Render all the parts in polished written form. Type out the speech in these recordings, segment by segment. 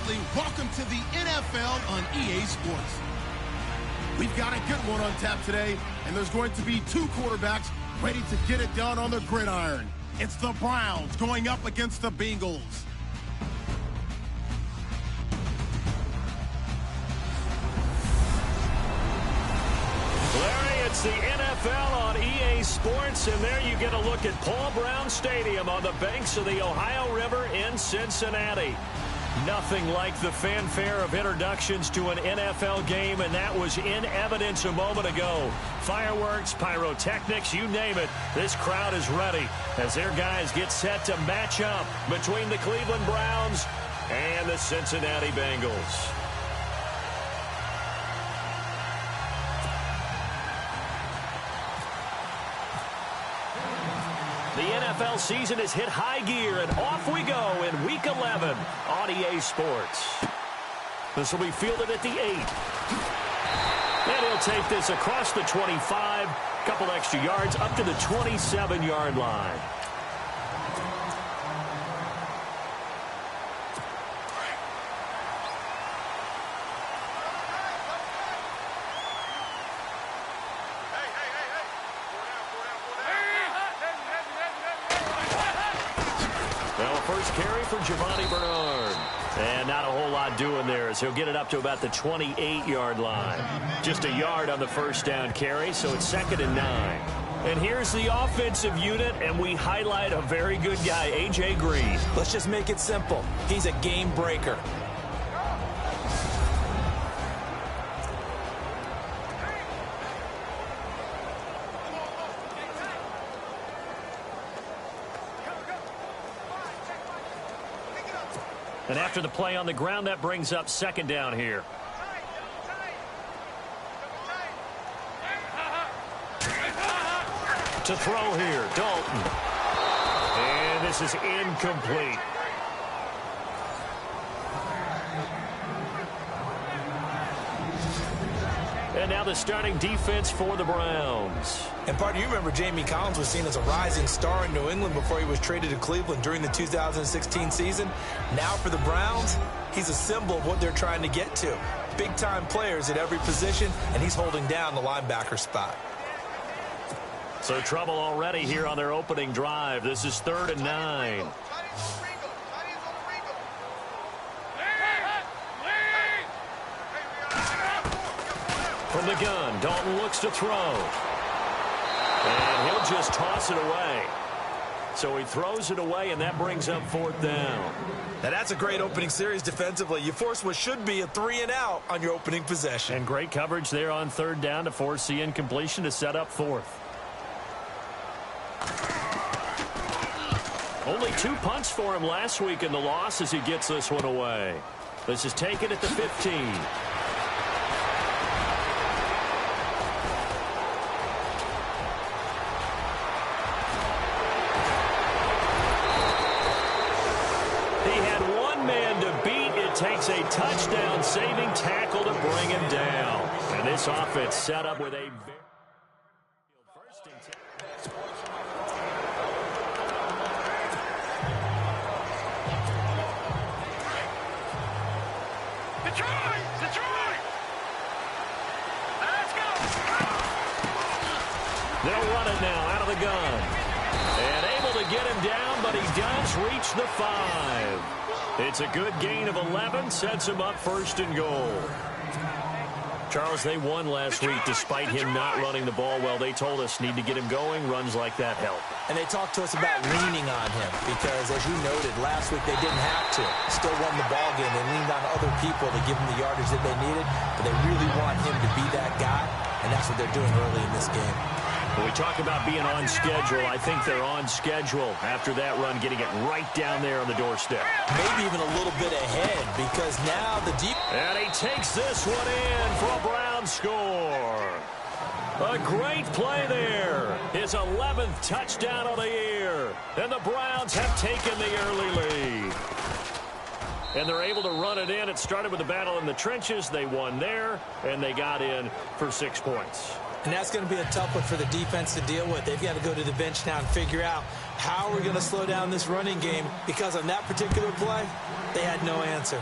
family, welcome to the NFL on EA Sports. We've got a good one on tap today, and there's going to be two quarterbacks ready to get it done on the gridiron. It's the Browns going up against the Bengals. Larry, it's the NFL on EA Sports, and there you get a look at Paul Brown Stadium on the banks of the Ohio River in Cincinnati. Nothing like the fanfare of introductions to an NFL game, and that was in evidence a moment ago. Fireworks, pyrotechnics, you name it. This crowd is ready as their guys get set to match up between the Cleveland Browns and the Cincinnati Bengals. The NFL season has hit high gear, and off we go in Week 11 on EA Sports. This will be fielded at the 8. And he'll take this across the 25, couple extra yards up to the 27-yard line. First carry for Giovanni Bernard. And not a whole lot doing there as he'll get it up to about the 28-yard line. Just a yard on the first down carry, so it's 2nd and 9. And here's the offensive unit, and we highlight a very good guy, A.J. Green. Let's just make it simple. He's a game breaker. And after the play on the ground, that brings up 2nd down here. To throw here, Dalton. And this is incomplete. And now the starting defense for the Browns. And, partner, you remember Jamie Collins was seen as a rising star in New England before he was traded to Cleveland during the 2016 season. Now for the Browns, he's a symbol of what they're trying to get to. Big-time players at every position, and he's holding down the linebacker spot. So trouble already here on their opening drive. This is 3rd and 9. From the gun, Dalton looks to throw. And he'll just toss it away. So he throws it away, and that brings up 4th down. Now that's a great opening series defensively. You force what should be a 3-and-out on your opening possession. And great coverage there on 3rd down to force the incompletion to set up 4th. Only 2 punts for him last week in the loss as he gets this one away. This is taken at the 15. Takes a touchdown-saving tackle to bring him down. And this offense set up with a very first and 10. Detroit! Let's go! They'll run it now out of the gun. And able to get him down, but he does reach the 5. It's a good gain of 11, sets him up 1st and goal. Charles, they won last week despite him not running the ball well. They told us need to get him going. Runs like that help. And they talked to us about leaning on him because, as you noted, last week they didn't have to. Still won the ball game. They leaned on other people to give them the yardage that they needed, but they really want him to be that guy, and that's what they're doing early in this game. When we talk about being on schedule, I think they're on schedule after that run, getting it right down there on the doorstep. Maybe even a little bit ahead because now the deep... And he takes this one in for a Brown score. A great play there. His 11th touchdown of the year. And the Browns have taken the early lead. And they're able to run it in. It started with a battle in the trenches. They won there, and they got in for 6 points. And that's going to be a tough one for the defense to deal with. They've got to go to the bench now and figure out how we're going to slow down this running game because on that particular play, they had no answer.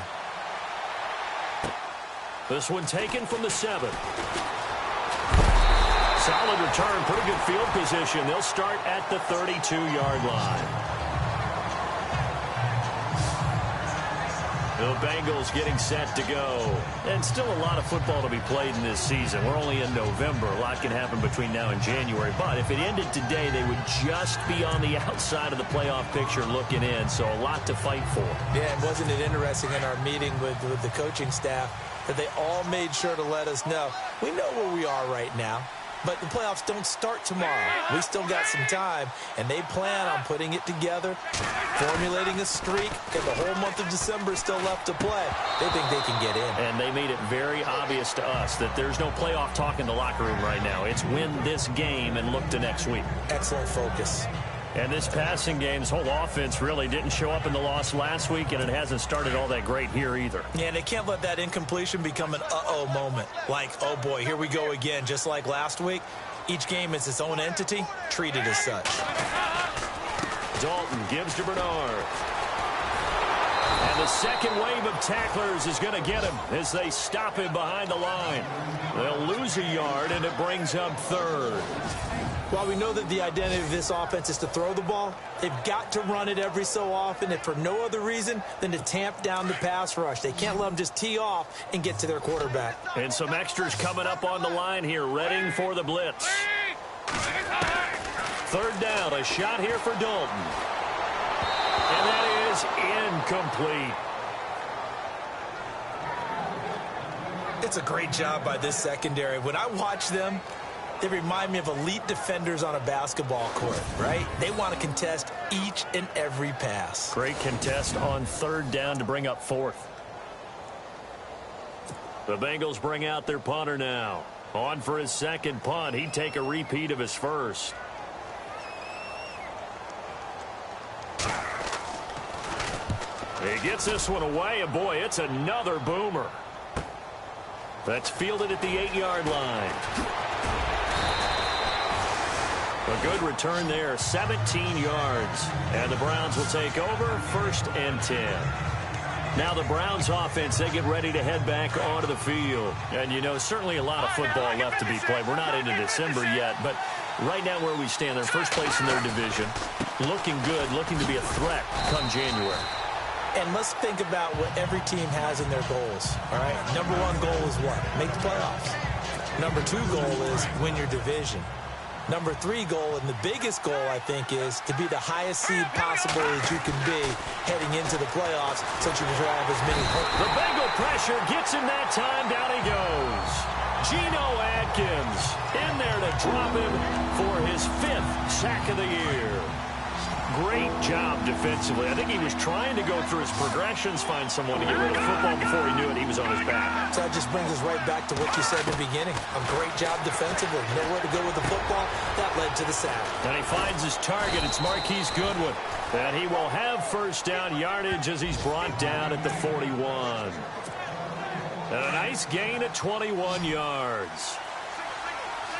This one taken from the 7. Solid return, pretty good field position. They'll start at the 32-yard line. The Bengals getting set to go. And still a lot of football to be played in this season. We're only in November. A lot can happen between now and January. But if it ended today, they would just be on the outside of the playoff picture looking in. So a lot to fight for. Yeah, and wasn't it interesting in our meeting with the coaching staff that they all made sure to let us know, we know where we are right now. But the playoffs don't start tomorrow. We still got some time, and they plan on putting it together, formulating a streak, and the whole month of December is still left to play. They think they can get in. And they made it very obvious to us that there's no playoff talk in the locker room right now. It's win this game and look to next week. Excellent focus. And this passing game's whole offense really didn't show up in the loss last week, and it hasn't started all that great here either. Yeah, and they can't let that incompletion become an uh-oh moment. Like, oh boy, here we go again, just like last week. Each game is its own entity, treated as such. Dalton gives to Bernard. And the second wave of tacklers is going to get him as they stop him behind the line. They'll lose a yard, and it brings up 3rd. While we know that the identity of this offense is to throw the ball, they've got to run it every so often, if for no other reason than to tamp down the pass rush. They can't let them just tee off and get to their quarterback. And some extras coming up on the line here, readying for the blitz. 3rd down, a shot here for Dalton. And that is incomplete. It's a great job by this secondary. When I watch them, they remind me of elite defenders on a basketball court, right? They want to contest each and every pass. Great contest on 3rd down to bring up 4th. The Bengals bring out their punter now. On for his second punt. He'd take a repeat of his first. He gets this one away, and boy, it's another boomer. That's fielded at the 8-yard line. A good return there, 17 yards. And the Browns will take over, 1st and 10. Now the Browns offense, they get ready to head back onto the field. And, you know, certainly a lot of football left to be played. We're not into December yet, but right now where we stand, they're first place in their division. Looking good, looking to be a threat come January. And let's think about what every team has in their goals, all right? Number 1 goal is what? Make the playoffs. Number 2 goal is win your division. Number 3 goal, and the biggest goal, I think, is to be the highest seed possible that you can be heading into the playoffs so that you can have as many home. The Bengal pressure gets him that time. Down he goes. Geno Atkins in there to drop him for his 5th sack of the year. Great job defensively. I think he was trying to go through his progressions, find someone to get rid of the football. Before he knew it, he was on his back. So that just brings us right back to what you said in the beginning. A great job defensively. Nowhere to go with the football. That led to the sack. And he finds his target. It's Marquise Goodwin. And he will have 1st down yardage as he's brought down at the 41. And a nice gain at 21 yards.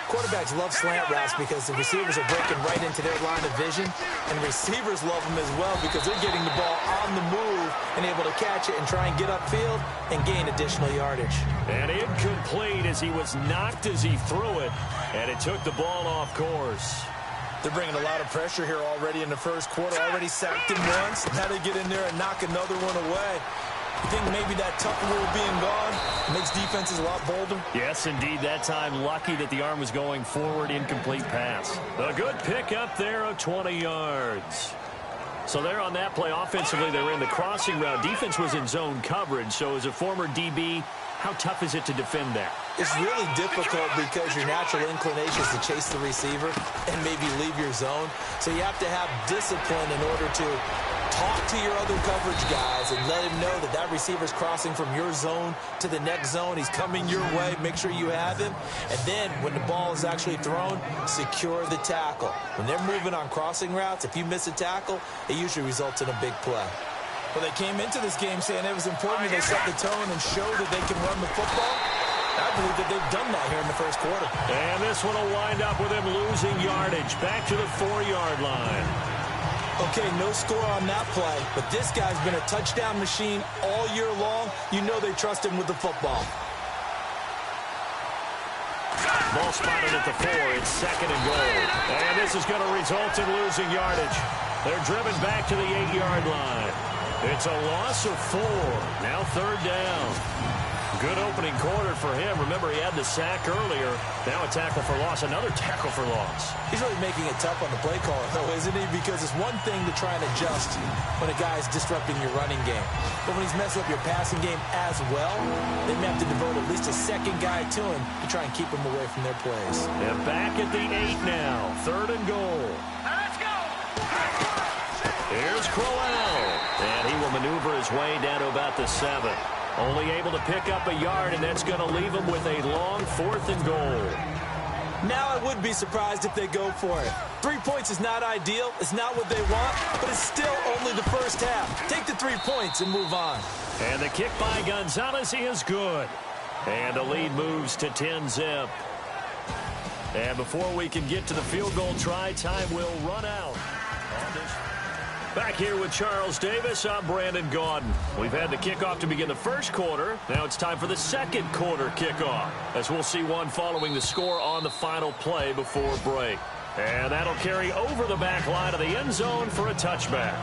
Quarterbacks love slant routes because the receivers are breaking right into their line of vision, and receivers love them as well because they're getting the ball on the move and able to catch it and try and get upfield and gain additional yardage. And incomplete as he was knocked as he threw it, and it took the ball off course. They're bringing a lot of pressure here already in the first quarter. Already sacked him once. Now they get in there and knock another one away. You think maybe that tuck rule being gone makes defenses a lot bolder? Yes, indeed. That time, lucky that the arm was going forward. Incomplete pass. A good pick up there of 20 yards. So there on that play, offensively, they ran the crossing route. Defense was in zone coverage. So as a former DB, how tough is it to defend that? It's really difficult because your natural inclination is to chase the receiver and maybe leave your zone. So you have to have discipline in order to talk to your other coverage guys and let him know that that receiver's crossing from your zone to the next zone. He's coming your way. Make sure you have him. And then when the ball is actually thrown, secure the tackle. When they're moving on crossing routes, if you miss a tackle, it usually results in a big play. Well, they came into this game saying it was important they set the tone and show that they can run the football. I believe that they've done that here in the first quarter. And this one will wind up with him losing yardage back to the 4-yard line. Okay, no score on that play, but this guy's been a touchdown machine all year long. You know they trust him with the football. Ball spotted at the 4. It's 2nd and goal. And this is going to result in losing yardage. They're driven back to the 8-yard line. It's a loss of 4. Now 3rd down. Good opening quarter for him. Remember, he had the sack earlier. Now a tackle for loss. Another tackle for loss. He's really making it tough on the play caller, though, isn't he? Because it's one thing to try and adjust when a guy's disrupting your running game. But when he's messing up your passing game as well, they may have to devote at least a second guy to him to try and keep him away from their plays. And back at the 8 now. 3rd and goal. Let's go! Here's Crowell. And he will maneuver his way down to about the 7. Only able to pick up a yard, and that's going to leave him with a long 4th and goal. Now I would be surprised if they go for it. 3 points is not ideal. It's not what they want, but it's still only the first half. Take the 3 points and move on. And the kick by Gonzalez is good. And the lead moves to 10-zip. And before we can get to the field goal try, time will run out. Back here with Charles Davis, I'm Brandon Gaudin. We've had the kickoff to begin the first quarter. Now it's time for the second quarter kickoff, as we'll see one following the score on the final play before break. And that'll carry over the back line of the end zone for a touchback.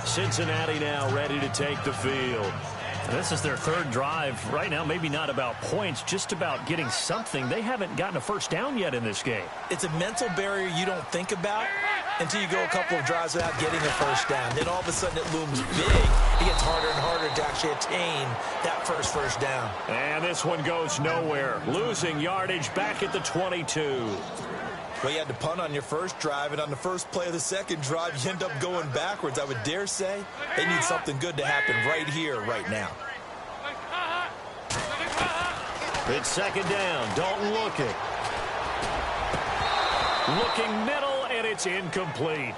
Cincinnati now ready to take the field. This is their 3rd drive. Right now, maybe not about points, just about getting something. They haven't gotten a first down yet in this game. It's a mental barrier you don't think about until you go a couple of drives without getting a first down. Then all of a sudden it looms big. It gets harder and harder to actually attain that first down. And this one goes nowhere. Losing yardage back at the 22. Well, you had to punt on your first drive, and on the first play of the second drive, you end up going backwards. I would dare say they need something good to happen right here, right now. It's 2nd down. Dalton looking. Looking middle, and it's incomplete.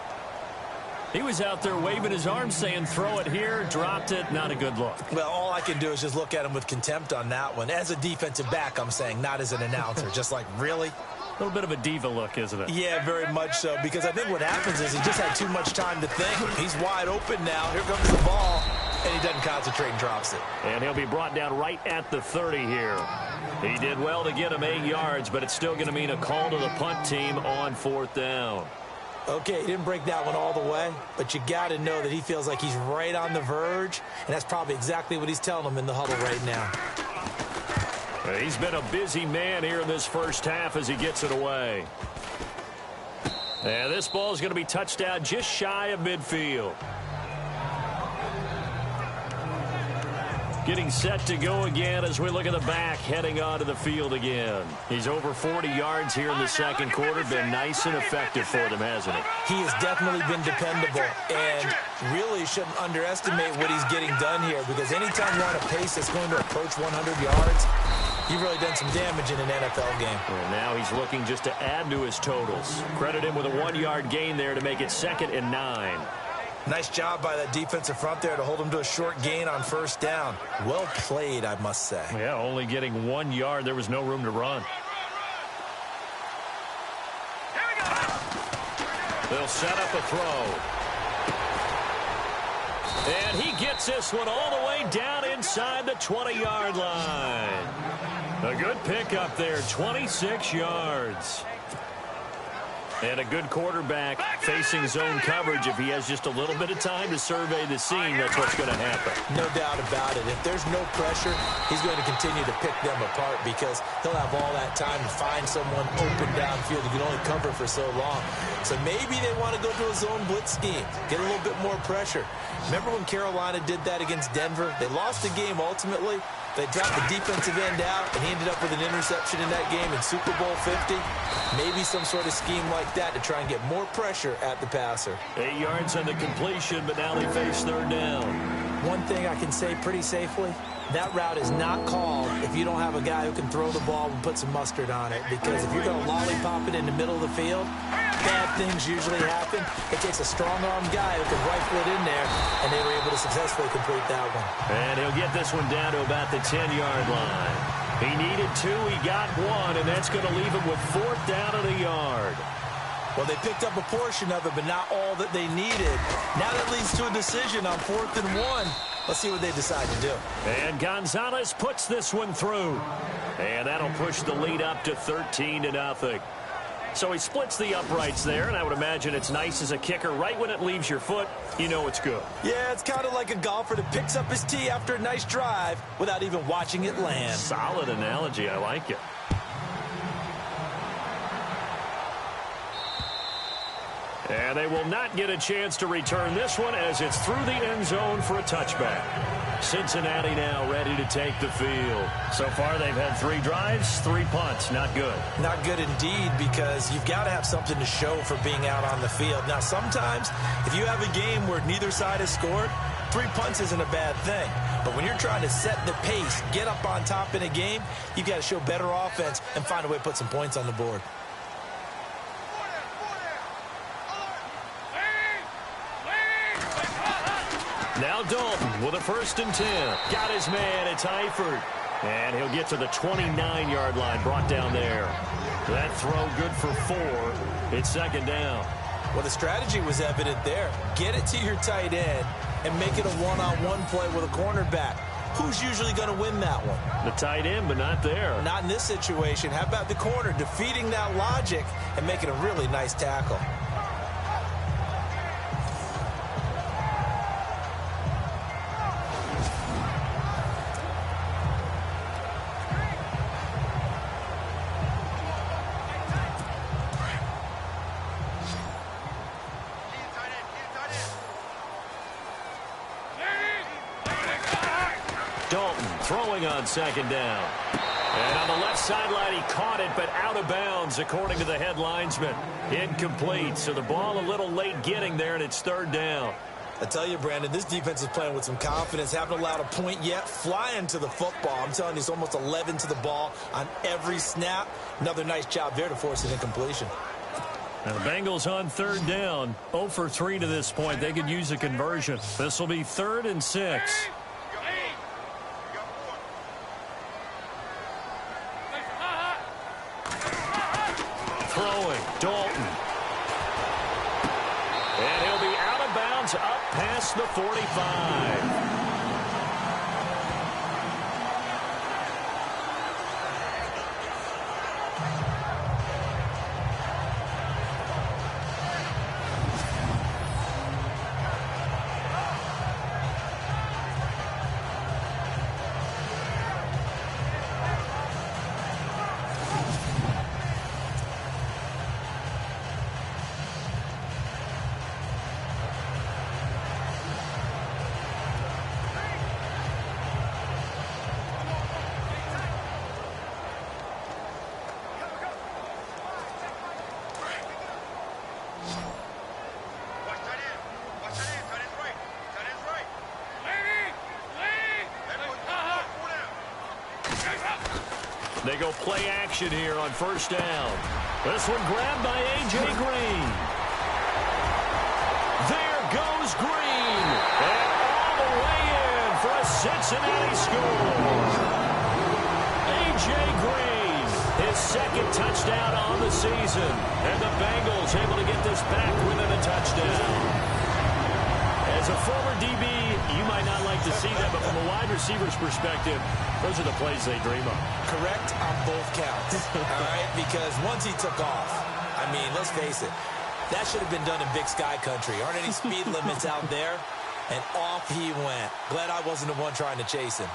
He was out there waving his arms saying, throw it here, dropped it, not a good look. Well, all I can do is just look at him with contempt on that one. As a defensive back, I'm saying, not as an announcer. Just like, really? A little bit of a diva look, isn't it? Yeah, very much so, because I think what happens is he just had too much time to think. He's wide open now. Here comes the ball, and he doesn't concentrate and drops it. And he'll be brought down right at the 30 here. He did well to get him 8 yards, but it's still going to mean a call to the punt team on 4th down. Okay, he didn't break that one all the way, but you got to know that he feels like he's right on the verge, and that's probably exactly what he's telling them in the huddle right now. He's been a busy man here in this first half as he gets it away. And this ball is going to be touched down just shy of midfield. Getting set to go again as we look at the back, heading onto the field again. He's over 40 yards here in the second quarter. Been nice and effective for them, hasn't he? He has definitely been dependable, and really shouldn't underestimate what he's getting done here, because anytime you're on a pace that's going to approach 100 yards, you've really done some damage in an NFL game. And now he's looking just to add to his totals. Credit him with a 1-yard gain there to make it 2nd and 9. Nice job by that defensive front there to hold him to a short gain on first down. Well played, I must say. Yeah, only getting 1 yard. There was no room to run. They'll set up a throw. And he gets this one all the way down inside the 20-yard line. A good pickup there, 26 yards. And a good quarterback facing zone coverage. If he has just a little bit of time to survey the scene, that's what's going to happen. No doubt about it. If there's no pressure, he's going to continue to pick them apart, because he'll have all that time to find someone open downfield. He can only cover for so long. So maybe they want to go to a zone blitz scheme, get a little bit more pressure. Remember when Carolina did that against Denver? They lost the game ultimately. They dropped the defensive end out, and he ended up with an interception in that game in Super Bowl 50. Maybe some sort of scheme like that to try and get more pressure at the passer. 8 yards on the completion, but now they face 3rd down. One thing I can say pretty safely, that route is not called if you don't have a guy who can throw the ball and put some mustard on it. Because if you're going to lollipop it in the middle of the field, bad things usually happen. It takes a strong-armed guy who can rifle it in there, and they were able to successfully complete that one. And he'll get this one down to about the 10-yard line. He needed 2, he got 1, and that's going to leave him with 4th down at a yard. Well, they picked up a portion of it, but not all that they needed. Now that leads to a decision on 4th and 1. Let's see what they decide to do. And Gonzalez puts this one through. And that'll push the lead up to 13-0. So he splits the uprights there, and I would imagine it's nice as a kicker. Right when it leaves your foot, you know it's good. Yeah, it's kind of like a golfer that picks up his tee after a nice drive without even watching it land. Solid analogy. I like it. And they will not get a chance to return this one as it's through the end zone for a touchback. Cincinnati now ready to take the field. So far they've had 3 drives, 3 punts. Not good. Not good indeed, because you've got to have something to show for being out on the field. Now sometimes if you have a game where neither side has scored, 3 punts isn't a bad thing. But when you're trying to set the pace, get up on top in a game, you've got to show better offense and find a way to put some points on the board. Now Dalton with a 1st and 10. Got his man. It's Eifert. And he'll get to the 29-yard line, brought down there. That throw good for 4. It's 2nd down. Well, the strategy was evident there. Get it to your tight end and make it a one-on-one play with a cornerback. Who's usually going to win that one? The tight end, but not there. Not in this situation. How about the corner defeating that logic and making a really nice tackle? Throwing on 2nd down. And on the left sideline, he caught it, but out of bounds, according to the head linesman. Incomplete, so the ball a little late getting there, and it's 3rd down. I tell you, Brandon, this defense is playing with some confidence. Haven't allowed a point yet. Flying to the football. I'm telling you, it's almost 11 to the ball on every snap. Another nice job there to force an incompletion. Now the Bengals on 3rd down. 0 for 3 to this point. They could use a conversion. This will be 3rd and 6. Throwing, Dalton. And he'll be out of bounds up past the 45. They go play action here on 1st down. This one grabbed by A.J. Green. There goes Green. And all the way in for a Cincinnati score. A.J. Green, his 2nd touchdown on the season. And the Bengals able to get this back within a touchdown. As a former DB, you might not like to see that, but from a wide receiver's perspective, those are the plays they dream of. Correct on both counts, all right? Because once he took off, I mean, let's face it, that should have been done in Big Sky country. Aren't any speed limits out there? And off he went. Glad I wasn't the one trying to chase him.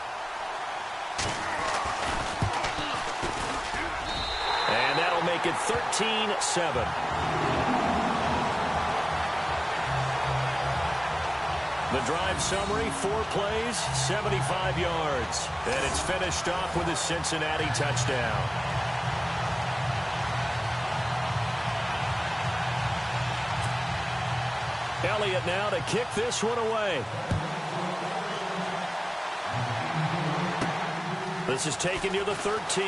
And that'll make it 13-7. The drive summary, 4 plays, 75 yards. And it's finished off with a Cincinnati touchdown. Elliott now to kick this one away. This is taken near the 13.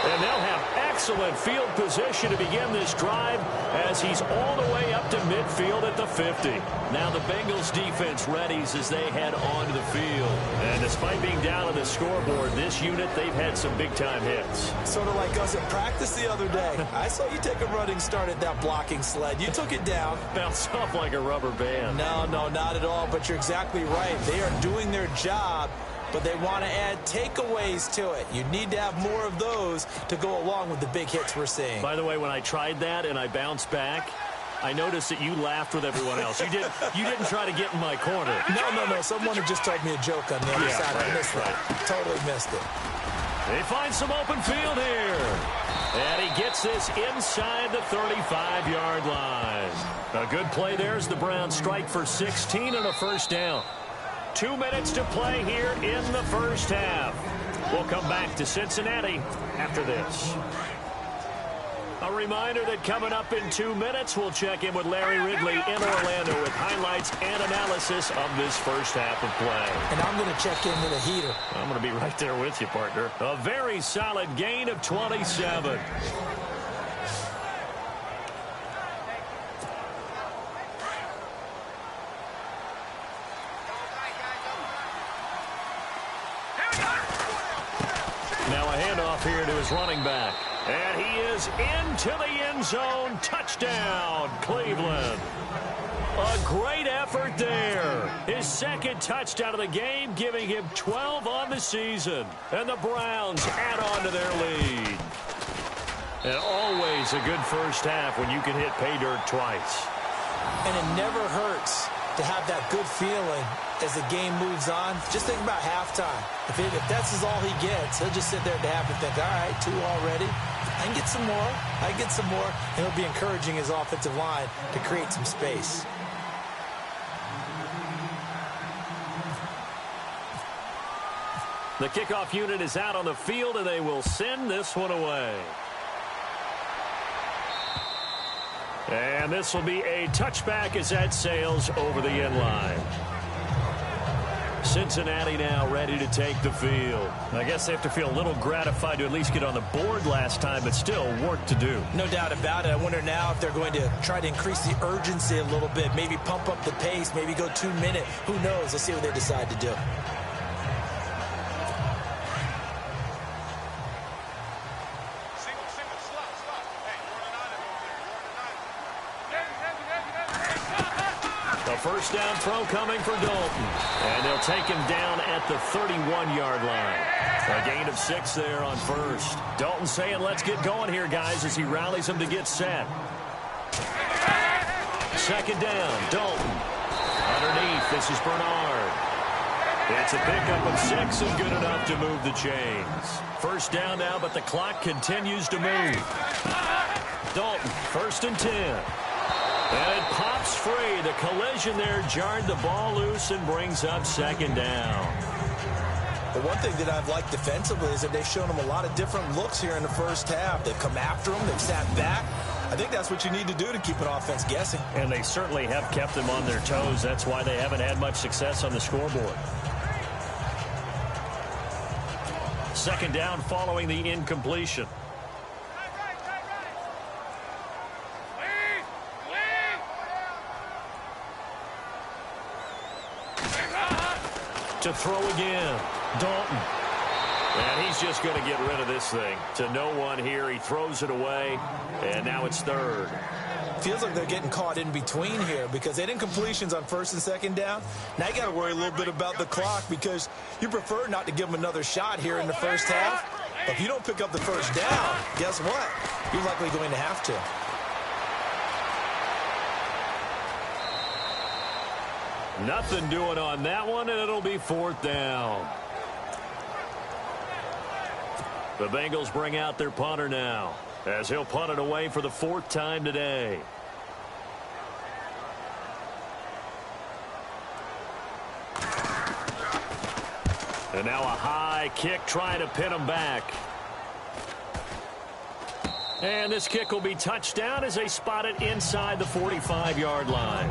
And they'll have excellent field position to begin this drive as he's all the way up to midfield at the 50. Now the Bengals defense readies as they head onto the field. And despite being down on the scoreboard, this unit, they've had some big-time hits. Sort of like us at practice the other day. I saw you take a running start at that blocking sled. You took it down. Bounced off like a rubber band. No, not at all, but you're exactly right. They are doing their job, but they want to add takeaways to it. You need to have more of those to go along with the big hits we're seeing. By the way, when I tried that and I bounced back, I noticed that you laughed with everyone else. You didn't try to get in my corner. No. Someone had just told me a joke on the other side. Right, I missed that. Totally missed it. They find some open field here. And he gets this inside the 35-yard line. A good play there as the Browns strike for 16 and a first down. 2 minutes to play here in the first half. We'll come back to Cincinnati after this. A reminder that coming up in 2 minutes, we'll check in with Larry Ridley in Orlando with highlights and analysis of this first half of play. And I'm going to check in with a heater. I'm going to be right there with you, partner. A very solid gain of 27. Now a handoff here to his running back. And he is into the end zone. Touchdown, Cleveland. A great effort there. His second touchdown of the game, giving him 12 on the season. And the Browns add on to their lead. And always a good first half when you can hit pay dirt twice. And it never hurts to have that good feeling as the game moves on. Just think about halftime. If that's all he gets, he'll just sit there at the half and think, all right, 2 already. I can get some more. I can get some more. And he'll be encouraging his offensive line to create some space. The kickoff unit is out on the field, and they will send this one away. And this will be a touchback as that sails over the end line. Cincinnati now ready to take the field. I guess they have to feel a little gratified to at least get on the board last time, but still work to do. No doubt about it. I wonder now if they're going to try to increase the urgency a little bit, maybe pump up the pace, maybe go 2 minute. Who knows? Let's see what they decide to do. First down throw coming for Dalton. And they'll take him down at the 31-yard line. A gain of 6 there on first. Dalton saying, let's get going here, guys, as he rallies them to get set. Second down, Dalton. Underneath, this is Bernard. It's a pickup of 6 and good enough to move the chains. First down now, but the clock continues to move. Dalton, 1st and 10. And it pops free. The collision there jarred the ball loose and brings up 2nd down. But one thing that I've liked defensively is that they've shown them a lot of different looks here in the first half. They've come after them. They've sat back. I think that's what you need to do to keep an offense guessing. And they certainly have kept them on their toes. That's why they haven't had much success on the scoreboard. 2nd down following the incompletion. To throw again, Dalton. And he's just going to get rid of this thing. To no one here, he throws it away, and now it's 3rd. Feels like they're getting caught in between here because they didn't completions on 1st and 2nd down. Now you got to worry a little bit about the clock because you prefer not to give them another shot here in the first half. But if you don't pick up the first down, guess what? You're likely going to have to. Nothing doing on that one, and it'll be 4th down. The Bengals bring out their punter now, as he'll punt it away for the 4th time today. And now a high kick trying to pin him back. And this kick will be touchdown as they spot it inside the 45-yard line.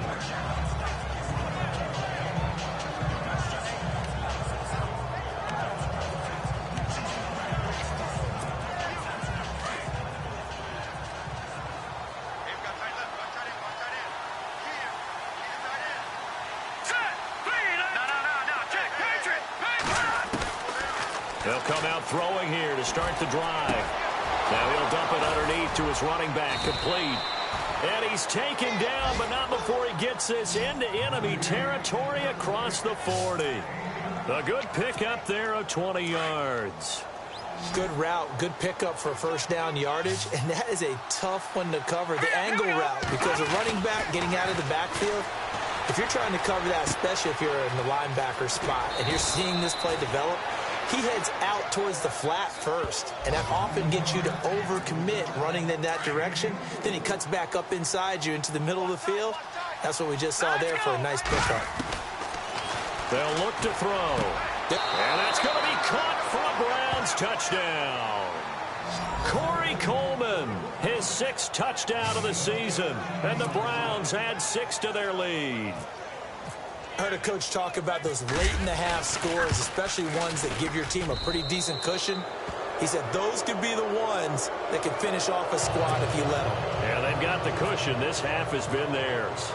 He'll come out throwing here to start the drive. Now he'll dump it underneath to his running back, complete. And he's taken down, but not before he gets this into enemy territory across the 40. A good pickup there of 20 yards. Good route, good pickup for first down yardage, and that is a tough one to cover, the angle route, because a running back getting out of the backfield, if you're trying to cover that, especially if you're in the linebacker spot and you're seeing this play develop, he heads out towards the flat first, and that often gets you to overcommit running in that direction. Then he cuts back up inside you into the middle of the field. That's what we just saw there for a nice pickup. They'll look to throw. And that's going to be caught for a Browns touchdown. Corey Coleman, his 6th touchdown of the season, and the Browns add 6 to their lead. I heard a coach talk about those late-in-the-half scores, especially ones that give your team a pretty decent cushion. He said those could be the ones that can finish off a squad if you let them. Yeah, they've got the cushion. This half has been theirs.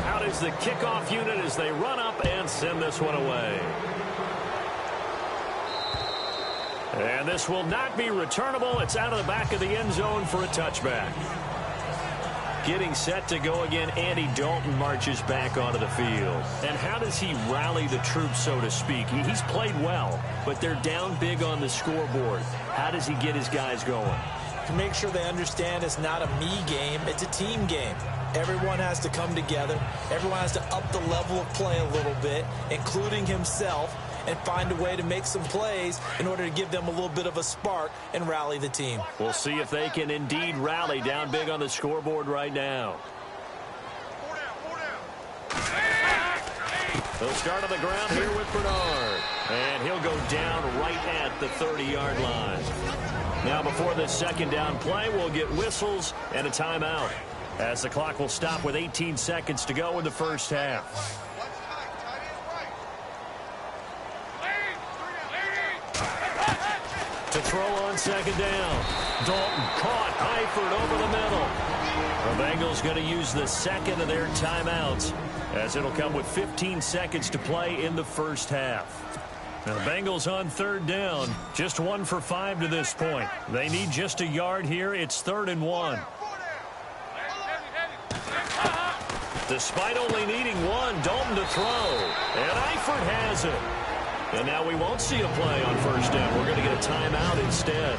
Out is the kickoff unit as they run up and send this one away. And this will not be returnable. It's out of the back of the end zone for a touchback. Getting set to go again, Andy Dalton marches back onto the field. And how does he rally the troops, so to speak? He's played well, but they're down big on the scoreboard. How does he get his guys going? To make sure they understand it's not a me game, it's a team game. Everyone has to come together. Everyone has to up the level of play a little bit, including himself, and find a way to make some plays in order to give them a little bit of a spark and rally the team. We'll see if they can indeed rally down big on the scoreboard right now. They'll start on the ground here with Bernard. And he'll go down right at the 30-yard line. Now before this second down play, we'll get whistles and a timeout, as the clock will stop with 18 seconds to go in the first half. To throw on second down. Dalton caught. Eifert over the middle. The Bengals going to use the second of their timeouts, as it'll come with 15 seconds to play in the first half. Now the Bengals on third down. Just 1 for 5 to this point. They need just a yard here. It's 3rd and 1. Despite only needing 1, Dalton to throw. And Eifert has it. And now we won't see a play on first down. We're going to get a timeout instead,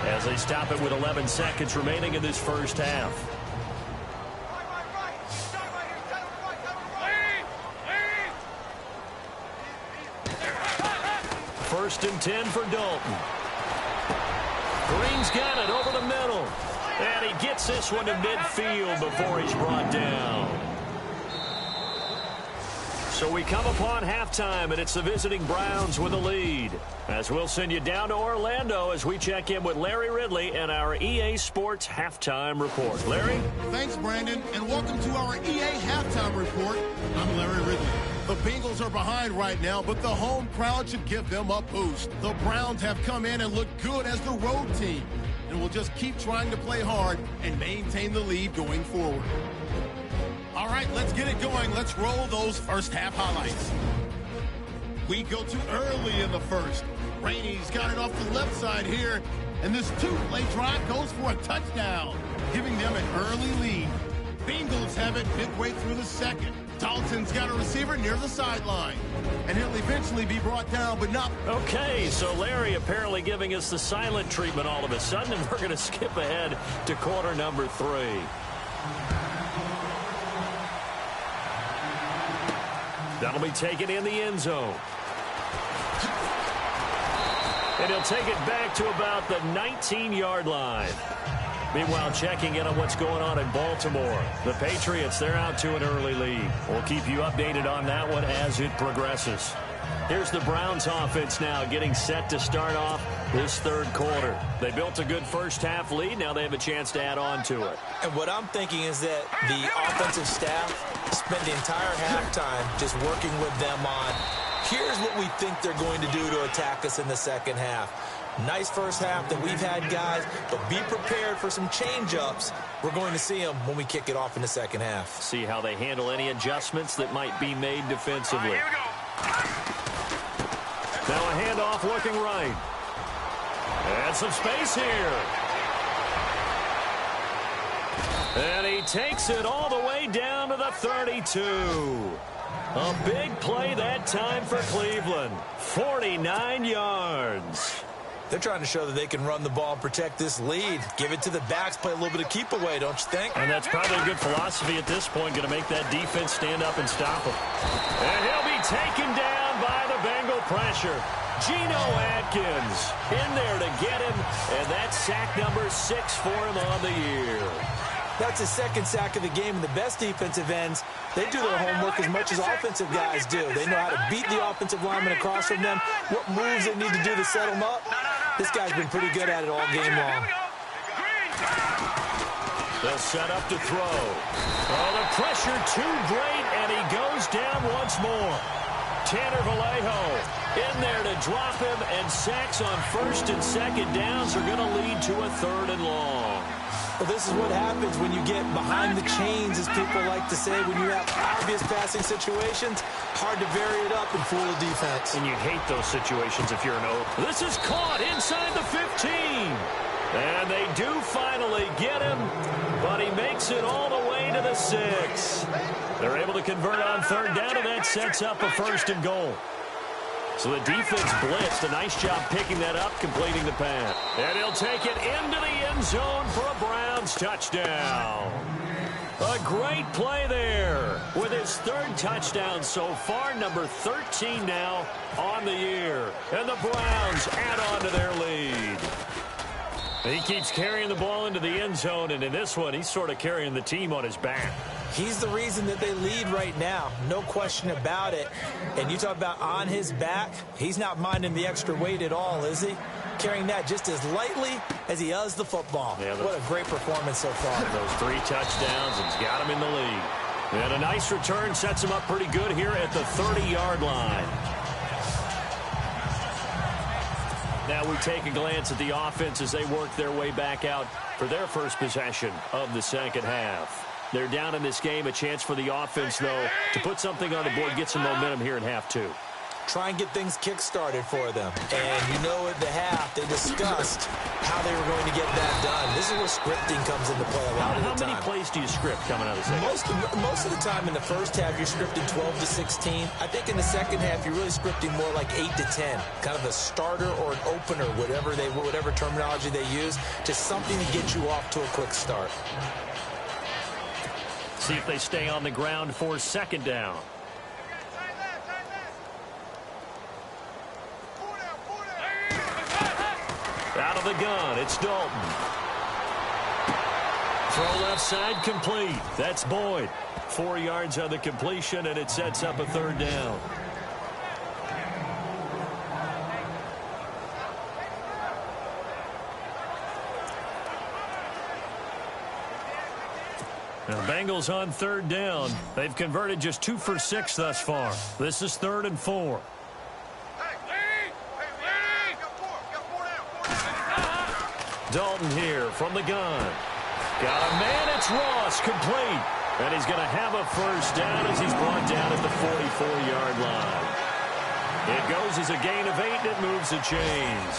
as they stop it with 11 seconds remaining in this first half. First and 10 for Dalton. Green's got it over the middle. And he gets this one to midfield before he's brought down. So we come upon halftime, and it's the visiting Browns with a lead. As we'll send you down to Orlando as we check in with Larry Ridley and our EA Sports Halftime Report. Larry? Thanks, Brandon, and welcome to our EA Halftime Report. I'm Larry Ridley. The Bengals are behind right now, but the home crowd should give them a boost. The Browns have come in and looked good as the road team, and will just keep trying to play hard and maintain the lead going forward. All right, let's get it going. Let's roll those first half highlights. We go to early in the first. Rainey's got it off the left side here, and this two-play drive goes for a touchdown, giving them an early lead. Bengals have it midway through the second. Dalton's got a receiver near the sideline, and he'll eventually be brought down, but not. Okay, so Larry apparently giving us the silent treatment all of a sudden, and we're going to skip ahead to quarter number 3. That'll be taken in the end zone. And he'll take it back to about the 19-yard line. Meanwhile, checking in on what's going on in Baltimore. The Patriots, they're out to an early lead. We'll keep you updated on that one as it progresses. Here's the Browns offense now getting set to start off this third quarter. They built a good first half lead. Now they have a chance to add on to it. And what I'm thinking is that the offensive staff spent the entire halftime just working with them on, here's what we think they're going to do to attack us in the second half. Nice first half that we've had, guys, but be prepared for some change-ups. We're going to see them when we kick it off in the second half. See how they handle any adjustments that might be made defensively. Now a handoff looking right. And some space here. And he takes it all the way down to the 32. A big play that time for Cleveland. 49 yards. They're trying to show that they can run the ball and protect this lead. Give it to the backs, play a little bit of keep away, don't you think? And that's probably a good philosophy at this point, going to make that defense stand up and stop him. And he'll be taken down by the Bengal pressure. Geno Atkins in there to get him, and that's sack number 6 for him on the year. That's his second sack of the game, and the best defensive ends, they do their homework as much as offensive guys do. They know how to beat the offensive lineman across from them, what moves they need to do to set them up. This guy's been pretty good at it all game long. They'll set up to throw. Oh, the pressure too great, and he goes down once more. Tanner Vallejo in there to drop him, and sacks on first and second downs are going to lead to a 3rd and long. Well, this is what happens when you get behind the chains, as people like to say. When you have obvious passing situations, hard to vary it up and fool the defense. And you hate those situations if you're an O. This is caught inside the 15. And they do finally get him, but he makes it all the way to the 6. They're able to convert on 3rd down, and that sets up a 1st and goal. So the defense blitzed. A nice job picking that up, completing the pass. And he'll take it into the end zone for a Browns touchdown. A great play there with his 3rd touchdown so far, number 13 now on the year. And the Browns add on to their lead. He keeps carrying the ball into the end zone, and in this one, he's sort of carrying the team on his back. He's the reason that they lead right now. No question about it. And you talk about on his back, he's not minding the extra weight at all, is he? Carrying that just as lightly as he does the football. Yeah, what a great performance so far. Those 3 touchdowns, and he's got him in the lead. And a nice return sets him up pretty good here at the 30-yard line. Now we take a glance at the offense as they work their way back out for their first possession of the second half. They're down in this game. A chance for the offense, though, to put something on the board, get some momentum here in half 2. Try and get things kick-started for them. And you know at the half, they discussed how they were going to get that done. This is where scripting comes into play a lot of the time. How many plays do you script coming out of the second? Most of the time in the first half, you're scripting 12 to 16. I think in the second half, you're really scripting more like 8 to 10. Kind of a starter or an opener, whatever terminology they use, just something to get you off to a quick start. See if they stay on the ground for 2nd down. Out of the gun, it's Dalton. Throw left side, complete. That's Boyd. 4 yards on the completion, and it sets up a 3rd down. Now, Bengals on 3rd down. They've converted just 2 for 6 thus far. This is 3rd and 4. Dalton here from the gun. Got a man, it's Ross, complete. And he's going to have a 1st down as he's brought down at the 44-yard line. It goes as a gain of 8, and it moves the chains.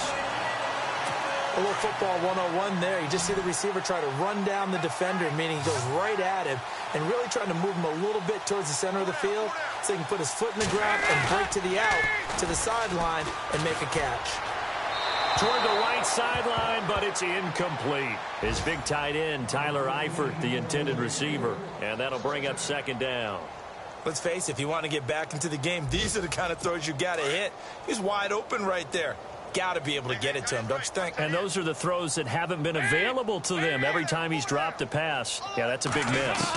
A little football 101 there. You just see the receiver try to run down the defender, meaning he goes right at him and really trying to move him a little bit towards the center of the field so he can put his foot in the ground and break to the out, to the sideline, and make a catch. Toward the right sideline, but it's incomplete. His big tight end, Tyler Eifert, the intended receiver. And that'll bring up 2nd down. Let's face it, if you want to get back into the game, these are the kind of throws you got to hit. He's wide open right there. Got to be able to get it to him, don't you think? And those are the throws that haven't been available to them every time he's dropped a pass. Yeah, that's a big miss.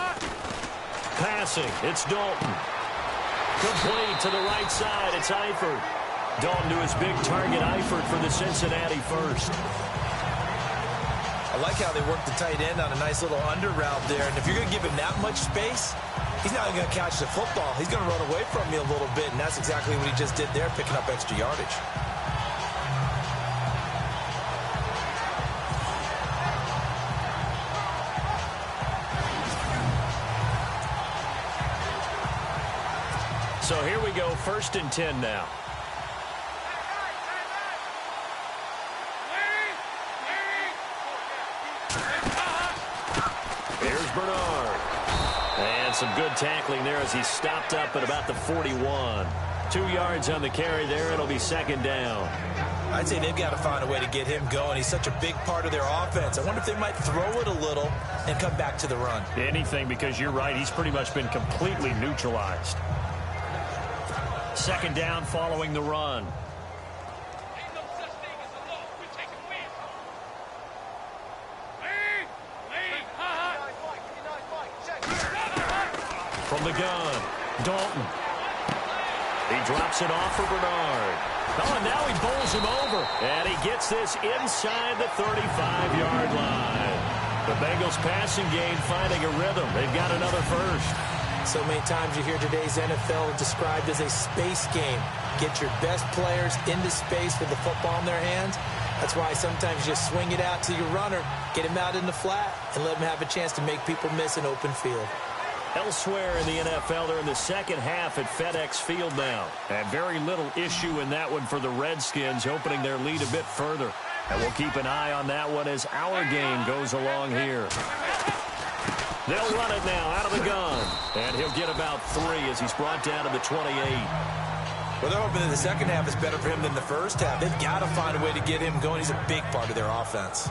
Passing, it's Dalton. Complete to the right side, it's Eifert. Dalton to his big target, Eifert, for the Cincinnati 1st. I like how they work the tight end on a nice little under route there. And if you're going to give him that much space, he's not going to catch the football. He's going to run away from you a little bit, and that's exactly what he just did there, picking up extra yardage. So here we go, 1st and 10 now. Bernard. And some good tackling there as he stopped up at about the 41. 2 yards on the carry there. It'll be second down. I'd say they've got to find a way to get him going. He's such a big part of their offense. I wonder if they might throw it a little and come back to the run. Anything, because you're right. He's pretty much been completely neutralized. Second down following the run. From the gun, Dalton. He drops it off for Bernard. Oh, and now he bowls him over. And he gets this inside the 35-yard line. The Bengals passing game finding a rhythm. They've got another first. So many times you hear today's NFL described as a space game. Get your best players into space with the football in their hands. That's why sometimes you swing it out to your runner, get him out in the flat, and let him have a chance to make people miss an open field. Elsewhere in the NFL, they're in the second half at FedEx Field now. And very little issue in that one for the Redskins, opening their lead a bit further. And we'll keep an eye on that one as our game goes along here. They'll run it now out of the gun. And he'll get about 3 as he's brought down to the 28. Well, they're hoping that the second half is better for him than the first half. They've got to find a way to get him going. He's a big part of their offense.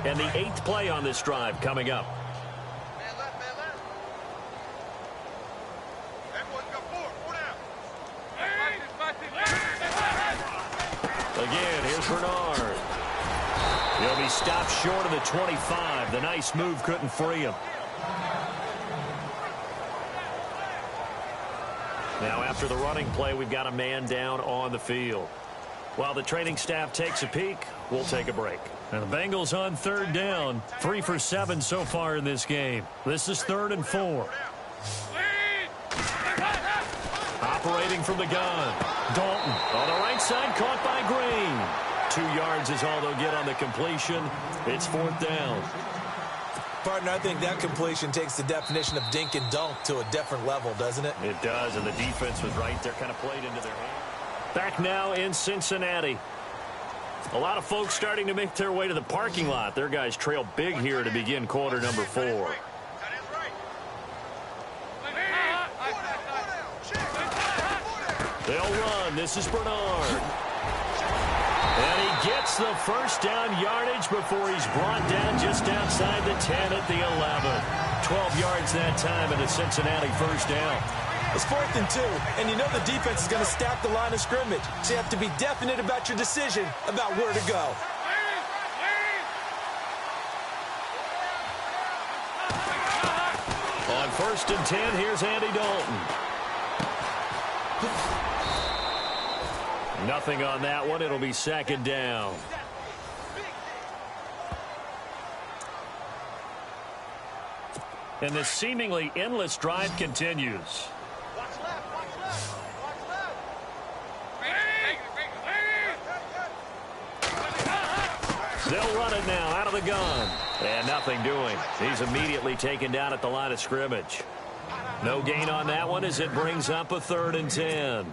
And the 8th play on this drive coming up. Again, here's Bernard. He'll be stopped short of the 25. The nice move couldn't free him. Now, after the running play, we've got a man down on the field. While the training staff takes a peek, we'll take a break. And the Bengals on third down. 3 for 7 so far in this game. This is 3rd and 4. Operating from the gun. Dalton on the right side, caught by Green. 2 yards is all they'll get on the completion. It's 4th down. Partner, I think that completion takes the definition of dink and dunk to a different level, doesn't it? It does, and the defense was right there, kind of played into their hand. Back now in Cincinnati. A lot of folks starting to make their way to the parking lot. Their guys trail big here to begin quarter number 4. They'll run. This is Bernard. And he gets the first down yardage before he's brought down just outside the 10 at the 11. 12 yards that time and a Cincinnati first down. It's 4th and 2, and you know the defense is going to stack the line of scrimmage. So you have to be definite about your decision about where to go. On 1st and 10, here's Andy Dalton. Nothing on that one. It'll be 2nd down. And this seemingly endless drive continues. They'll run it now out of the gun. And nothing doing. He's immediately taken down at the line of scrimmage. No gain on that one as it brings up a 3rd and 10.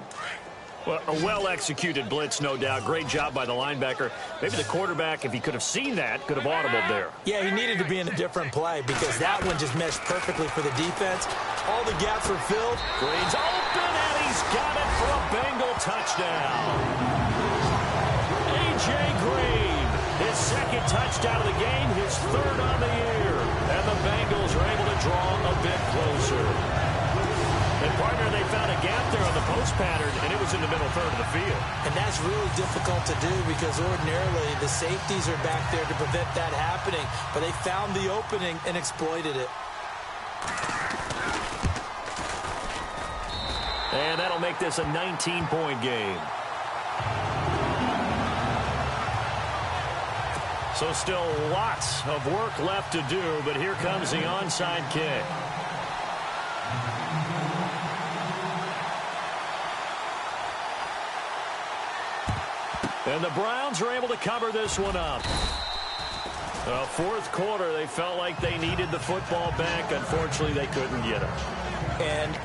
Well, a well-executed blitz, no doubt. Great job by the linebacker. Maybe the quarterback, if he could have seen that, could have audibled there. Yeah, he needed to be in a different play because that one just meshed perfectly for the defense. All the gaps were filled. Green's open, and he's got it for a Bengal touchdown. A.J. Green, his 2nd touchdown of the game, his 3rd on the year. And the Bengals are able to draw a bit closer. And, partner, they found a gap there on the post pattern, and it was in the middle 3rd of the field. And that's really difficult to do because ordinarily the safeties are back there to prevent that happening. But they found the opening and exploited it. And that'll make this a 19-point game. So still lots of work left to do, but here comes the onside kick. And the Browns are able to cover this one up. 4th quarter, they felt like they needed the football back. Unfortunately, they couldn't get it. And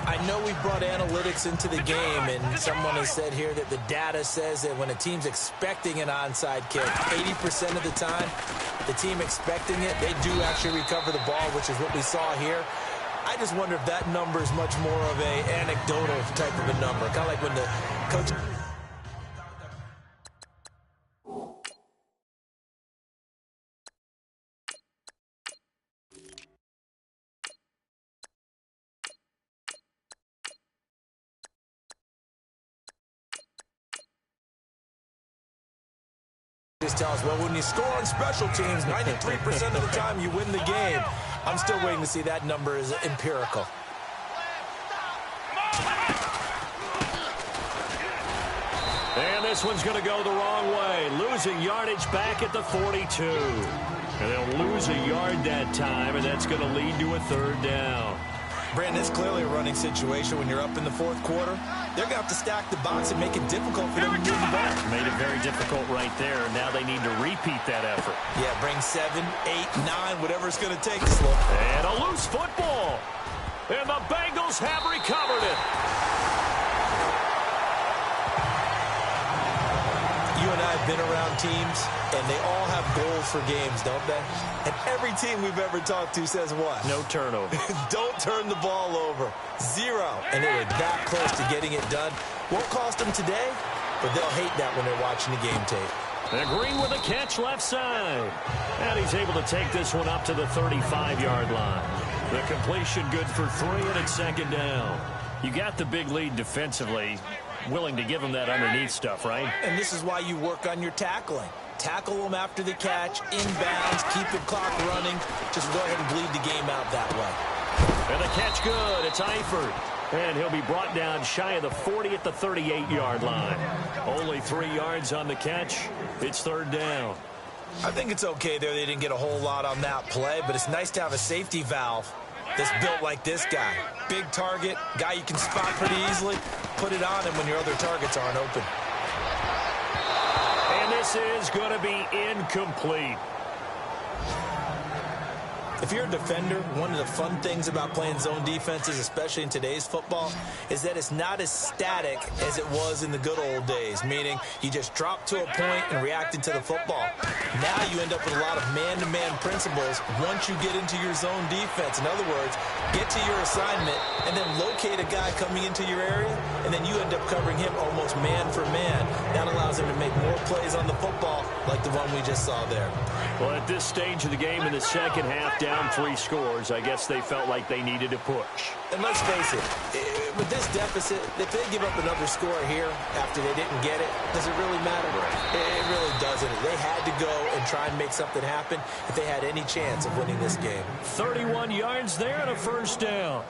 I know we brought analytics into the game, and someone has said here that the data says that when a team's expecting an onside kick, 80% of the time, the team expecting it, they do actually recover the ball, which is what we saw here. I just wonder if that number is much more of a anecdotal type of a number, kind of like when the coach... just tell us, well, when you score on special teams, 93% of the time you win the game. I'm still waiting to see that number is empirical. And this one's going to go the wrong way. Losing yardage back at the 42. And they'll lose a yard that time, and that's going to lead to a third down. Brandon, it's clearly a running situation when you're up in the fourth quarter. They're going to have to stack the box and make it difficult for them to move the ball. Made it very difficult right there. Now they need to repeat that effort. Yeah, bring 7, 8, 9, whatever it's going to take to slow. And a loose football. And the Bengals have recovered it. You and I have been around teams, and they all have goals for games, don't they? And every team we've ever talked to says what? No turnover. Don't turn the ball over. 0. And they were that close to getting it done. Won't cost them today, but they'll hate that when they're watching the game tape. And Green with a catch left side. And he's able to take this one up to the 35-yard line. The completion good for 3, and it's second down. You got the big lead defensively. Willing to give them that underneath stuff, right? And this is why you work on your tackling. Tackle them after the catch, inbounds, keep the clock running. Just go ahead and bleed the game out that way. And the catch good. It's Eifert. And he'll be brought down shy of the 40 at the 38-yard line. Only 3 yards on the catch. It's third down. I think it's okay there. They didn't get a whole lot on that play, but it's nice to have a safety valve that's built like this guy. Big target, guy you can spot pretty easily. Put it on him when your other targets aren't open. And this is going to be incomplete. If you're a defender, one of the fun things about playing zone defenses, especially in today's football, is that it's not as static as it was in the good old days, meaning you just drop to a point and react into the football. Now you end up with a lot of man-to-man principles once you get into your zone defense. In other words, get to your assignment and then locate a guy coming into your area, and then you end up covering him almost man for man. That allows him to make more plays on the football like the one we just saw there. Well, at this stage of the game in the second half, down 3 scores, I guess they felt like they needed to push. And let's face it, with this deficit, if they give up another score here after they didn't get it, does it really matter? It really doesn't. They had to go and try and make something happen if they had any chance of winning this game. 31 yards there and a first down.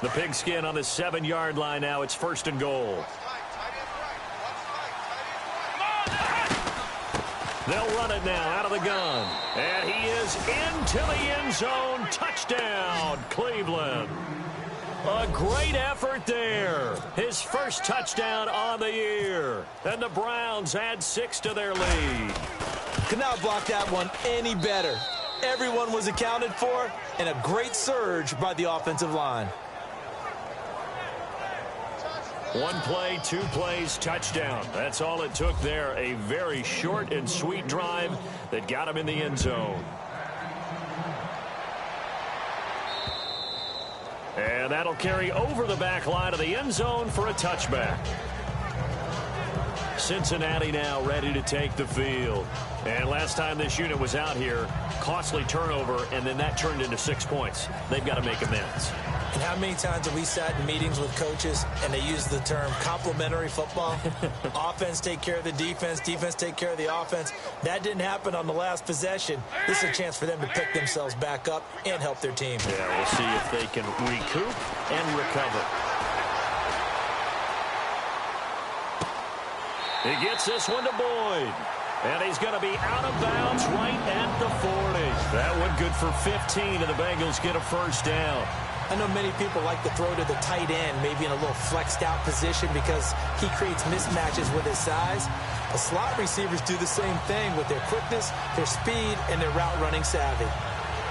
The Pigskin on the 7-yard line now. It's first and goal. They'll run it now out of the gun. And he is into the end zone. Touchdown, Cleveland. A great effort there. His first touchdown on the year. And the Browns add 6 to their lead. Could not block that one any better. Everyone was accounted for, and a great surge by the offensive line. 1 play, 2 plays, touchdown. That's all it took there. A very short and sweet drive that got him in the end zone. And that'll carry over the back line of the end zone for a touchback. Cincinnati now ready to take the field. And last time this unit was out here, costly turnover, and then that turned into 6 points. They've got to make amends. And how many times have we sat in meetings with coaches and they use the term complementary football? Offense take care of the defense, defense take care of the offense. That didn't happen on the last possession. This is a chance for them to pick themselves back up and help their team. Yeah, we'll see if they can recoup and recover. He gets this one to Boyd. And he's going to be out of bounds right at the 40. That one good for 15, and the Bengals get a first down. I know many people like to throw to the tight end, maybe in a little flexed out position because he creates mismatches with his size. The slot receivers do the same thing with their quickness, their speed, and their route running savvy.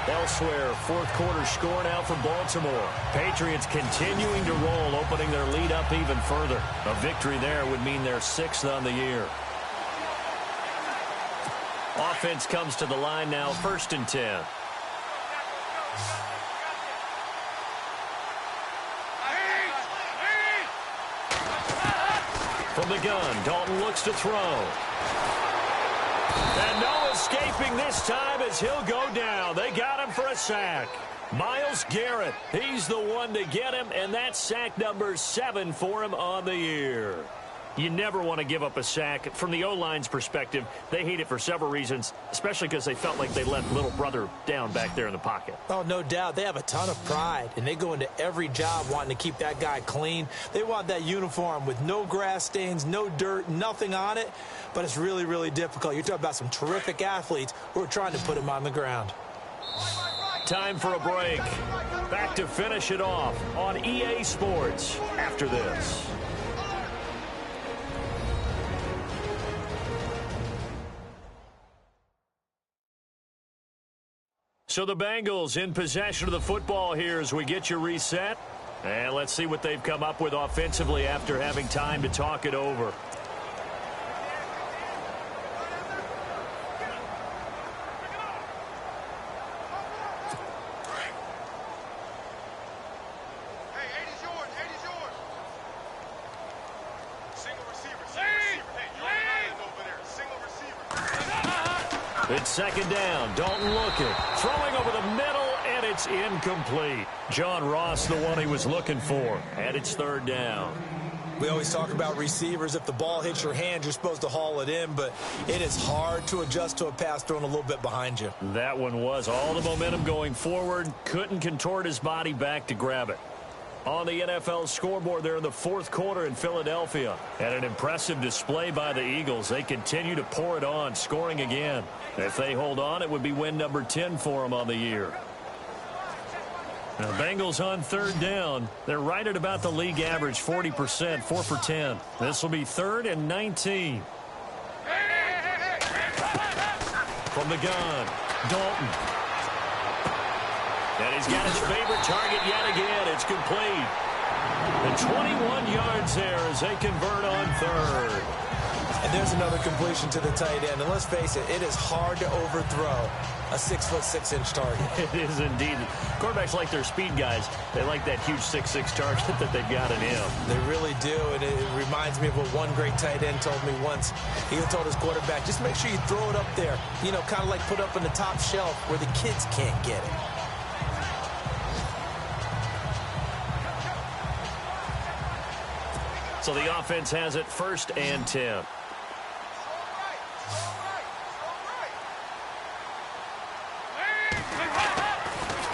Elsewhere, fourth quarter score now for Baltimore. Patriots continuing to roll, opening their lead up even further. A victory there would mean they're 6th on the year. Offense comes to the line now, 1st and 10. From the gun, Dalton looks to throw. And no escaping this time as he'll go down. They got him for a sack. Myles Garrett, he's the one to get him, and that's sack number 7 for him on the year. You never want to give up a sack. From the O-line's perspective, they hate it for several reasons, especially because they felt like they let little brother down back there in the pocket. Oh, no doubt. They have a ton of pride, and they go into every job wanting to keep that guy clean. They want that uniform with no grass stains, no dirt, nothing on it, but it's really, really difficult. You're talking about some terrific athletes who are trying to put him on the ground. Time for a break. Back to finish it off on EA Sports after this. So the Bengals in possession of the football here as we get you reset. And let's see what they've come up with offensively after having time to talk it over. It's 2nd down. Dalton looking. Throwing over the middle, and it's incomplete. John Ross, the one he was looking for. And it's 3rd down. We always talk about receivers. If the ball hits your hand, you're supposed to haul it in, but it is hard to adjust to a pass thrown a little bit behind you. That one was all the momentum going forward. Couldn't contort his body back to grab it. On the NFL scoreboard there in the 4th quarter in Philadelphia. And an impressive display by the Eagles. They continue to pour it on, scoring again. If they hold on, it would be win number 10 for them on the year. Now, Bengals on 3rd down. They're right at about the league average, 40%, 4 for 10. This will be 3rd and 19. From the gun, Dalton. And he's got his favorite target yet again. It's complete. And 21 yards there as they convert on 3rd. And there's another completion to the tight end. And let's face it, it is hard to overthrow a 6'6" target. It is indeed. Quarterbacks like their speed guys. They like that huge 6'6" target that they've got in him. They really do. And it reminds me of what one great tight end told me once. He told his quarterback, just make sure you throw it up there. You know, kind of like put up on the top shelf where the kids can't get it. So the offense has it 1st and 10.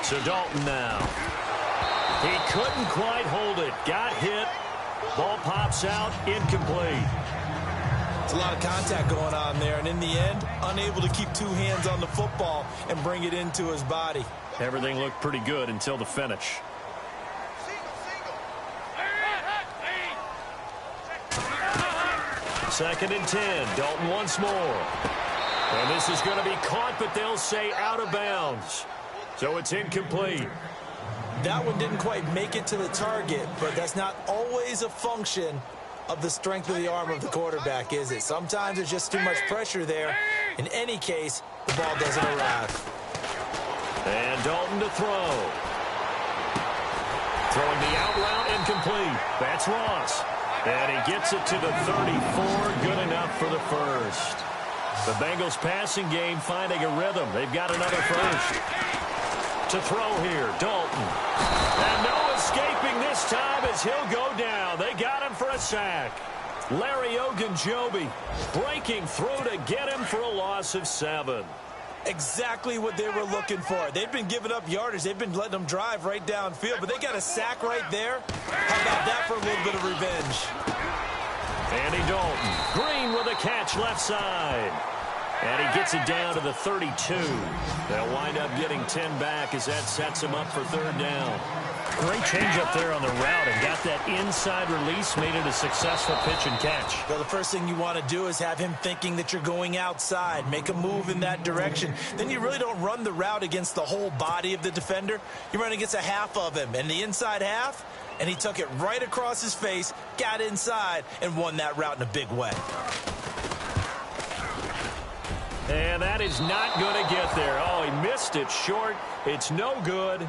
So Dalton now. He couldn't quite hold it. Got hit. Ball pops out. Incomplete. It's a lot of contact going on there. And in the end, unable to keep 2 hands on the football and bring it into his body. Everything looked pretty good until the finish. Second and 10. Dalton once more. And this is going to be caught, but they'll say out of bounds. So it's incomplete. That one didn't quite make it to the target, but that's not always a function of the strength of the arm of the quarterback, is it? Sometimes there's just too much pressure there. In any case, the ball doesn't arrive. And Dalton to throw. Throwing the out route, incomplete. That's Ross. And he gets it to the 34. Good enough for the first. The Bengals passing game finding a rhythm. They've got another first. To throw here, Dalton. And no escaping this time as he'll go down. They got him for a sack. Larry Ogunjobi breaking through to get him for a loss of 7. Exactly what they were looking for. They've been giving up yardage. They've been letting them drive right downfield, but they got a sack right there. How about that for a little bit of revenge? Andy Dalton. Green with a catch left side. And he gets it down to the 32. They'll wind up getting 10 back as that sets him up for 3rd down. Great change up there on the route and got that inside release, made it a successful pitch and catch. Well, the first thing you want to do is have him thinking that you're going outside, make a move in that direction. Then you really don't run the route against the whole body of the defender. You run against a half of him, and the inside half, and he took it right across his face, got inside, and won that route in a big way. And that is not going to get there. Oh, he missed it short. It's no good.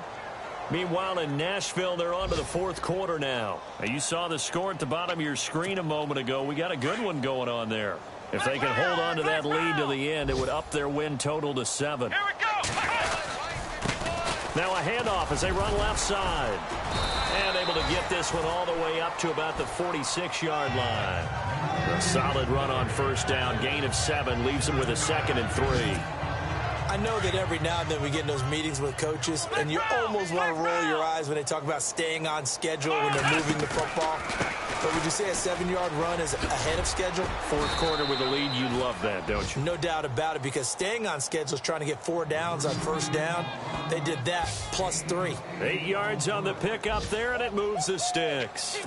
Meanwhile, in Nashville, they're on to the fourth quarter now. You saw the score at the bottom of your screen a moment ago. We got a good one going on there. If they can hold on to that lead to the end, it would up their win total to 7. Here we go. Now a handoff as they run left side. And able to get this one all the way up to about the 46-yard line. A solid run on first down. Gain of 7 leaves them with a 2nd and 3. I know that every now and then we get in those meetings with coaches, and you almost want to roll your eyes when they talk about staying on schedule when they're moving the football. But would you say a 7-yard run is ahead of schedule? Fourth quarter with a lead, you love that, don't you? No doubt about it, because staying on schedule is trying to get 4 downs on first down. They did that plus 3. 8 yards on the pickup there, and it moves the sticks.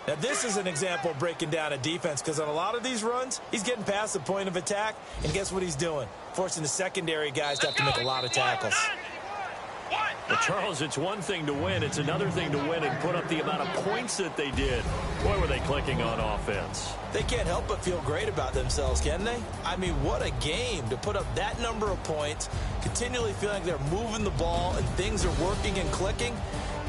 Now, this is an example of breaking down a defense, because on a lot of these runs, he's getting past the point of attack, and guess what he's doing? Forcing the secondary guys to have to make a lot of tackles. But Charles, it's one thing to win. It's another thing to win and put up the amount of points that they did. Boy, were they clicking on offense. They can't help but feel great about themselves, can they? I mean, what a game to put up that number of points, continually feeling like they're moving the ball and things are working and clicking.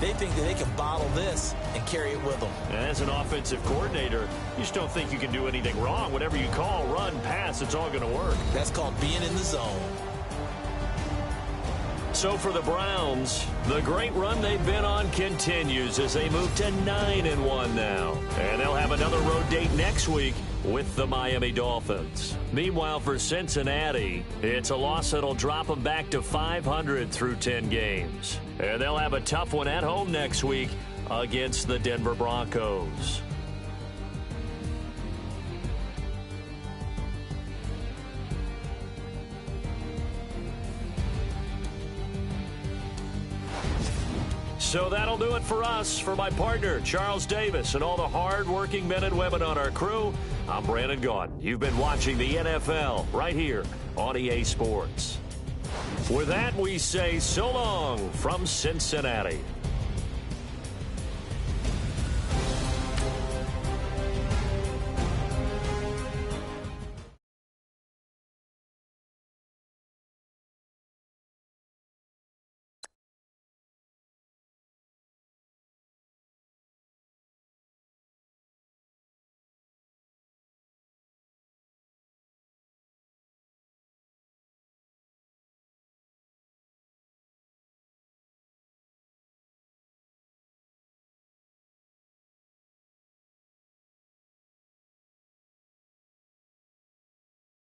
They think that they can bottle this and carry it with them. As an offensive coordinator, you just don't think you can do anything wrong. Whatever you call, run, pass, it's all going to work. That's called being in the zone. So for the Browns, the great run they've been on continues as they move to 9-1 now. And they'll have another road date next week with the Miami Dolphins. Meanwhile, for Cincinnati, it's a loss that'll drop them back to 500 through 10 games. And they'll have a tough one at home next week against the Denver Broncos. So that'll do it for us. For my partner, Charles Davis, and all the hard-working men and women on our crew, I'm Brandon Gaudin. You've been watching the NFL right here on EA Sports. With that, we say so long from Cincinnati.